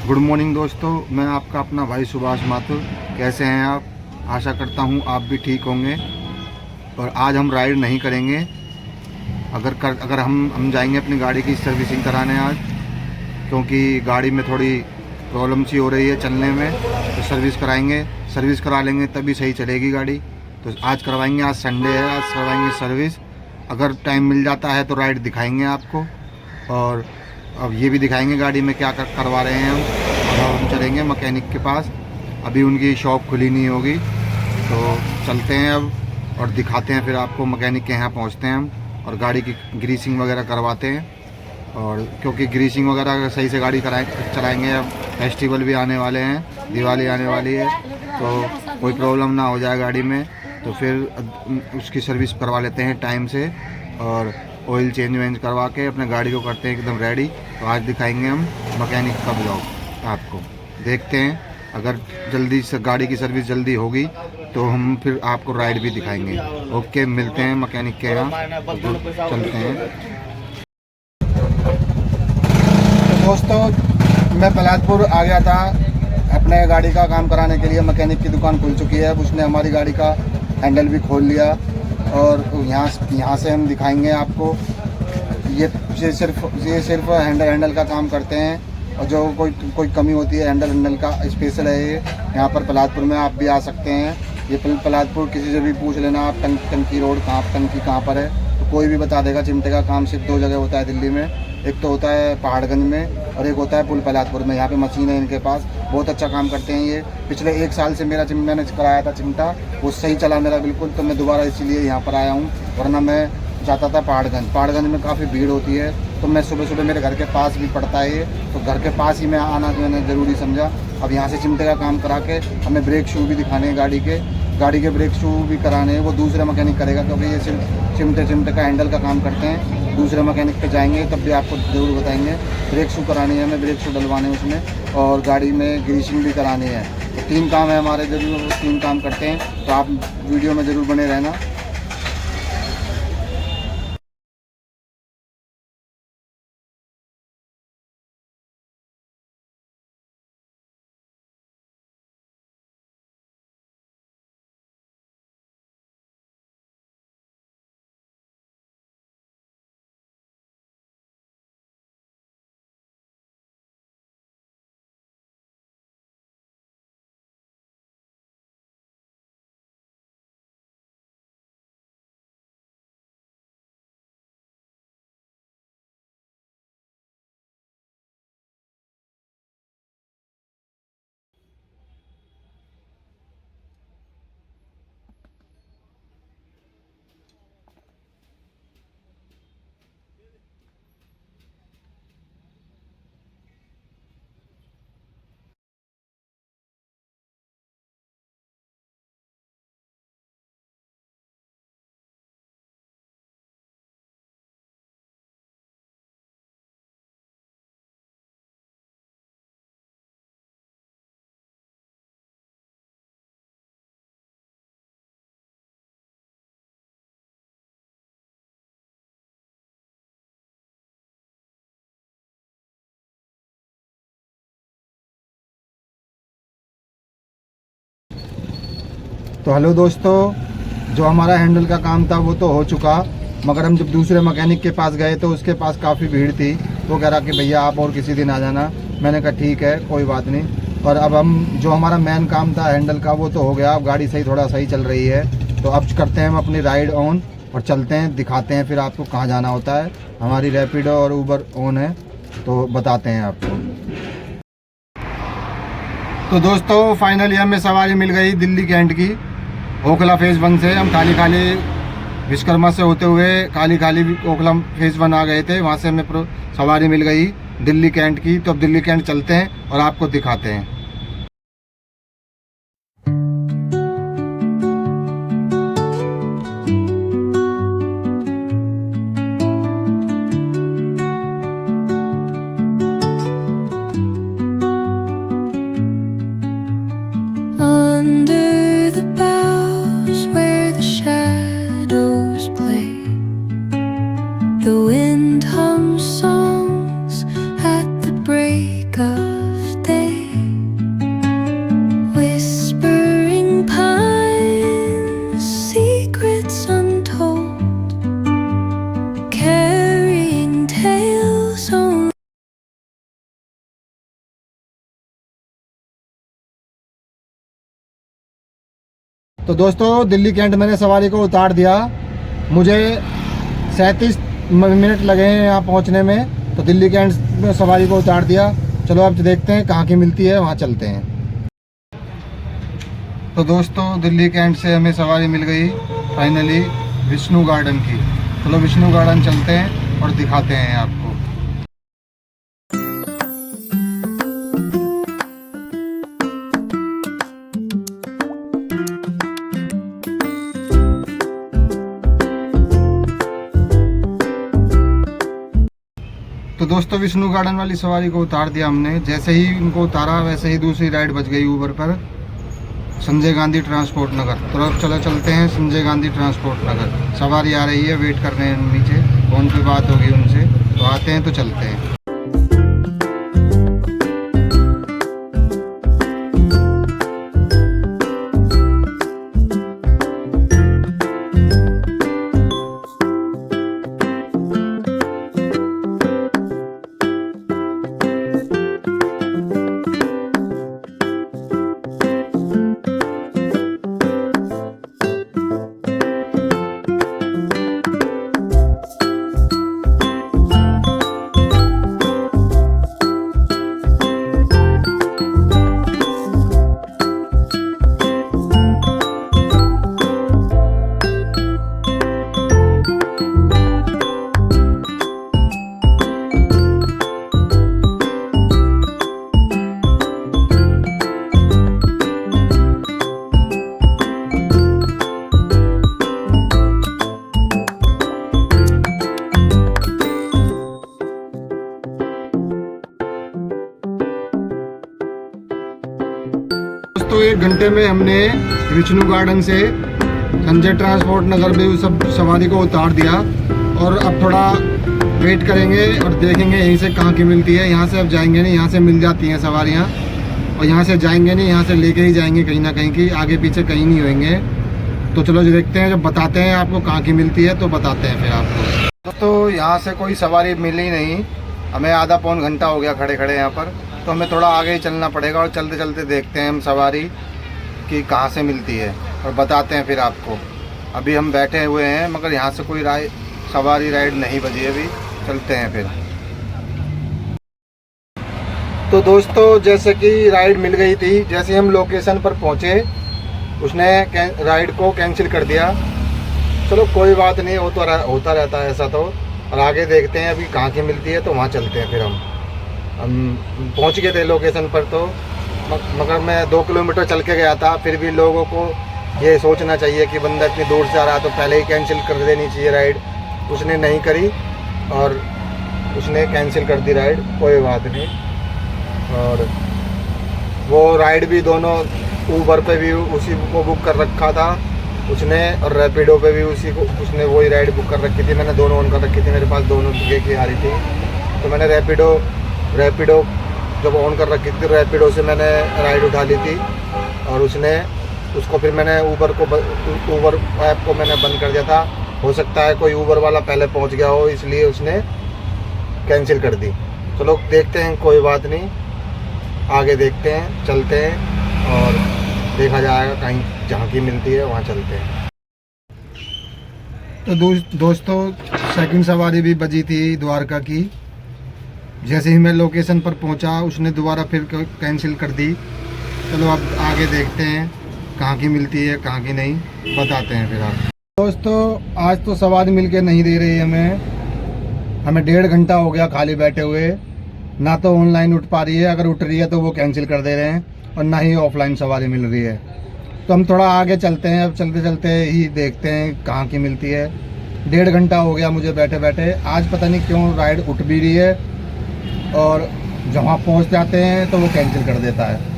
Good morning दोस्तों, मैं आपका अपना भाई सुभाष माथुर। कैसे हैं आप? आशा करता हूं आप भी ठीक होंगे। और आज हम राइड नहीं करेंगे। अगर हम जाएंगे अपनी गाड़ी की सर्विसिंग कराने आज, क्योंकि गाड़ी में थोड़ी प्रॉब्लम सी हो रही है चलने में। तो सर्विस कराएंगे, सर्विस करा लेंगे तभी सही चलेगी गाड़ी। तो आज करवाएंगे, आज संडे है, आज करवाएंगे सर्विस। अगर टाइम मिल जाता है तो राइड दिखाएंगे आपको, और अब ये भी दिखाएंगे गाड़ी में क्या करवा रहे हैं हम। और अब हम चलेंगे मैकेनिक के पास। अभी उनकी शॉप खुली नहीं होगी, तो चलते हैं अब और दिखाते हैं। फिर आपको मैकेनिक के यहाँ पहुँचते हैं हम और गाड़ी की ग्रीसिंग वगैरह करवाते हैं। और क्योंकि ग्रीसिंग वगैरह सही से गाड़ी चलाएँगे। अब फेस्टिवल भी आने वाले हैं, दिवाली आने वाली है, तो कोई प्रॉब्लम ना हो जाए गाड़ी में। तो फिर उसकी सर्विस करवा लेते हैं टाइम से, और ऑयल चेंज वेंज करवा के अपने गाड़ी को करते हैं एकदम रेडी। तो आज दिखाएंगे हम मैकेनिक का ब्लॉग आपको। देखते हैं, अगर जल्दी से गाड़ी की सर्विस जल्दी होगी तो हम फिर आपको राइड भी दिखाएंगे। ओके, मिलते हैं मैकेनिक के यहाँ, चलते हैं। तो दोस्तों, मैं पलादपुर आ गया था अपने गाड़ी का काम कराने के लिए। मैकेनिक की दुकान खुल चुकी है, उसने हमारी गाड़ी का हैंडल भी खोल लिया। और यहाँ से हम दिखाएंगे आपको। ये सिर्फ हैंडल का काम करते हैं, और जो कोई कमी होती है हैंडल का स्पेशल है ये। यहाँ पर पलादपुर में आप भी आ सकते हैं। ये पलादपुर किसी से भी पूछ लेना आप, टंकी रोड टंकी कहाँ पर है, तो कोई भी बता देगा। चिमटे का काम सिर्फ 2 जगह होता है दिल्ली में, एक तो होता है पहाड़गंज में और एक होता है पुल पलादपुर में। यहाँ पे मशीन है इनके पास, बहुत अच्छा काम करते हैं ये। पिछले 1 साल से मैंने कराया था चिमटा, वो सही चला मेरा बिल्कुल। तो मैं दोबारा इसीलिए यहाँ पर आया हूँ, वरना मैं जाता था पहाड़गंज में काफ़ी भीड़ होती है। तो मैं सुबह मेरे घर के पास भी पड़ता है ये, तो घर के पास ही मैं आना मैंने ज़रूरी समझा। अब यहाँ से चिमटे का काम करा के हमें ब्रेक शू भी दिखाने हैं गाड़ी के ब्रेक शू भी कराने हैं। वो दूसरा मैकेनिक करेगा, क्योंकि ये सिर्फ चिमटे का हैंडल का काम करते हैं। दूसरे मैकेनिक पे जाएंगे तब भी आपको ज़रूर बताएंगे। ब्रेक शू करानी है हमें, ब्रेक शू डलवाने हैं उसमें, और गाड़ी में ग्रीसिंग भी करानी है। तो 3 काम है हमारे, जरूर 3 काम करते हैं। तो आप वीडियो में ज़रूर बने रहना। तो हेलो दोस्तों, जो हमारा हैंडल का काम था वो तो हो चुका, मगर हम जब दूसरे मैकेनिक के पास गए तो उसके पास काफ़ी भीड़ थी। तो कह रहा कि भैया आप और किसी दिन आ जाना। मैंने कहा ठीक है, कोई बात नहीं। और अब हम जो हमारा मेन काम था हैंडल का वो तो हो गया। अब गाड़ी थोड़ा सही चल रही है, तो अब करते हैं हम अपनी राइड ऑन और चलते हैं, दिखाते हैं फिर आपको कहाँ जाना होता है। हमारी रैपिडो और ऊबर ऑन है, तो बताते हैं आपको। तो दोस्तों, फाइनली हमें सवारी मिल गई दिल्ली कैंट की, ओखला फेज़ 1 से। हम खाली विश्वकर्मा से होते हुए खाली ओखला फेज़ 1 आ गए थे। वहाँ से हमें सवारी मिल गई दिल्ली कैंट की। तो अब दिल्ली कैंट चलते हैं और आपको दिखाते हैं। Under the boughs where the shadows play, the wind hums songs at the break of day. तो दोस्तों दिल्ली कैंट मैंने सवारी को उतार दिया। मुझे 37 मिनट लगे हैं यहाँ पहुँचने में। तो दिल्ली कैंट में सवारी को उतार दिया। चलो अब देखते हैं कहाँ की मिलती है, वहाँ चलते हैं। तो दोस्तों दिल्ली कैंट से हमें सवारी मिल गई फाइनली विष्णु गार्डन की। चलो विष्णु गार्डन चलते हैं और दिखाते हैं आपको। तो दोस्तों विष्णु गार्डन वाली सवारी को उतार दिया हमने। जैसे ही उनको उतारा वैसे ही दूसरी राइड बच गई ऊबर पर, संजय गांधी ट्रांसपोर्ट नगर। तो अब चलते हैं संजय गांधी ट्रांसपोर्ट नगर। सवारी आ रही है, वेट कर रहे हैं नीचे, फोन पे बात होगी उनसे। तो आते हैं तो चलते हैं। तो 1 घंटे में हमने विष्णु गार्डन से संजय ट्रांसपोर्ट नगर में सब सवारी को उतार दिया। और अब थोड़ा वेट करेंगे और देखेंगे यहीं से कहाँ की मिलती है। यहाँ से अब जाएंगे नहीं, यहाँ से मिल जाती हैं सवारियाँ। और यहाँ से जाएंगे नहीं, यहाँ से लेके ही जाएंगे कहीं ना कहीं की, आगे पीछे कहीं नहीं होंगे। तो चलो देखते हैं, जब बताते हैं आपको कहाँ की मिलती है तो बताते हैं फिर आपको। तो यहाँ से कोई सवारी मिली नहीं, हमें आधा पौन घंटा हो गया खड़े खड़े यहाँ पर। तो हमें थोड़ा आगे ही चलना पड़ेगा और चलते चलते देखते हैं हम सवारी कि कहाँ से मिलती है और बताते हैं फिर आपको। अभी हम बैठे हुए हैं मगर यहाँ से कोई सवारी राइड नहीं बजी है। अभी चलते हैं फिर। तो दोस्तों जैसे कि राइड मिल गई थी, जैसे हम लोकेशन पर पहुँचे उसने राइड को कैंसिल कर दिया। चलो कोई बात नहीं, होता रहता है ऐसा। तो और आगे देखते हैं अभी कहाँ की मिलती है तो वहाँ चलते हैं फिर। हम पहुँच गए थे लोकेशन पर। तो मगर मैं 2 किलोमीटर चल के गया था। फिर भी लोगों को ये सोचना चाहिए कि बंदा इतनी दूर से आ रहा है तो पहले ही कैंसिल कर देनी चाहिए राइड। उसने नहीं करी और उसने कैंसिल कर दी राइड। कोई बात नहीं। और वो राइड भी दोनों ऊबर पे भी उसी को बुक कर रखा था उसने, और रैपिडो पे भी उसने वही राइड बुक कर रखी थी। मैंने दोनों ऑन कर रखी थी, मेरे पास दोनों जगह की आ रही थी। तो मैंने रैपिडो जब ऑन कर रखी थी, रैपिडो से मैंने राइड उठा ली थी। और उसको फिर मैंने ऊबर ऐप को मैंने बंद कर दिया था। हो सकता है कोई ऊबर वाला पहले पहुंच गया हो, इसलिए उसने कैंसिल कर दी। चलो देखते हैं, कोई बात नहीं, आगे देखते हैं, चलते हैं और देखा जाएगा कहीं जहाँ की मिलती है वहाँ चलते हैं। तो दोस्तों सेकंड सवारी भी बजी थी द्वारका की। जैसे ही मैं लोकेशन पर पहुंचा उसने दोबारा फिर कैंसिल कर दी। चलो अब आगे देखते हैं कहाँ की मिलती है कहाँ की नहीं, बताते हैं फिर आप। दोस्तों आज तो सवारी मिलके नहीं दे रही हमें 1.5 घंटा हो गया खाली बैठे हुए। ना तो ऑनलाइन उठ पा रही है, अगर उठ रही है तो वो कैंसिल कर दे रहे हैं, और ना ही ऑफलाइन सवारी मिल रही है। तो हम थोड़ा आगे चलते हैं। अब चलते चलते ही देखते हैं कहाँ की मिलती है। 1.5 घंटा हो गया मुझे बैठे बैठे। आज पता नहीं क्यों राइड उठ भी रही है और जहाँ पहुँच जाते हैं तो वो कैंसिल कर देता है।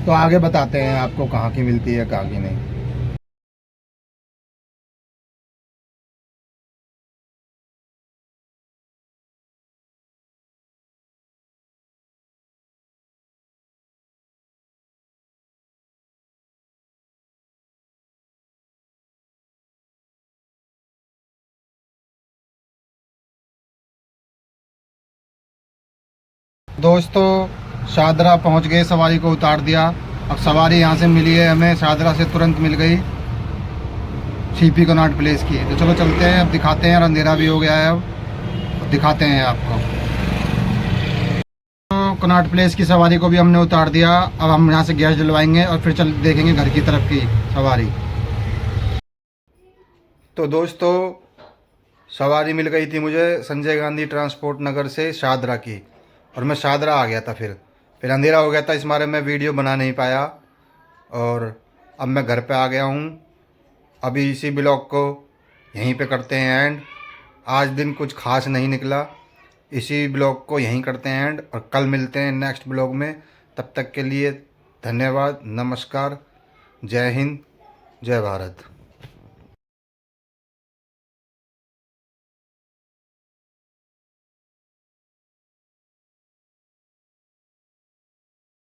तो आगे बताते हैं आपको कहाँ की मिलती है कहाँ की नहीं। दोस्तों शादरा पहुंच गए, सवारी को उतार दिया। अब सवारी यहां से मिली है हमें, शादरा से तुरंत मिल गई। सीपी कनॉट प्लेस की। तो चलो चलते हैं, अब दिखाते हैं। और अंधेरा भी हो गया है, अब दिखाते हैं आपको। तो कनॉट प्लेस की सवारी को भी हमने उतार दिया। अब हम यहाँ से गैस डलवाएंगे और फिर चल देखेंगे घर की तरफ की सवारी। तो दोस्तों, सवारी मिल गई थी मुझे संजय गांधी ट्रांसपोर्ट नगर से शादरा की, और मैं शादरा आ गया था। फिर अंधेरा हो गया था, इस मारे मैं वीडियो बना नहीं पाया। और अब मैं घर पे आ गया हूँ। अभी इसी ब्लॉग को यहीं पे करते हैं एंड। आज दिन कुछ खास नहीं निकला, इसी ब्लॉग को यहीं करते हैं एंड, और कल मिलते हैं नेक्स्ट ब्लॉग में। तब तक के लिए धन्यवाद, नमस्कार, जय हिंद, जय भारत।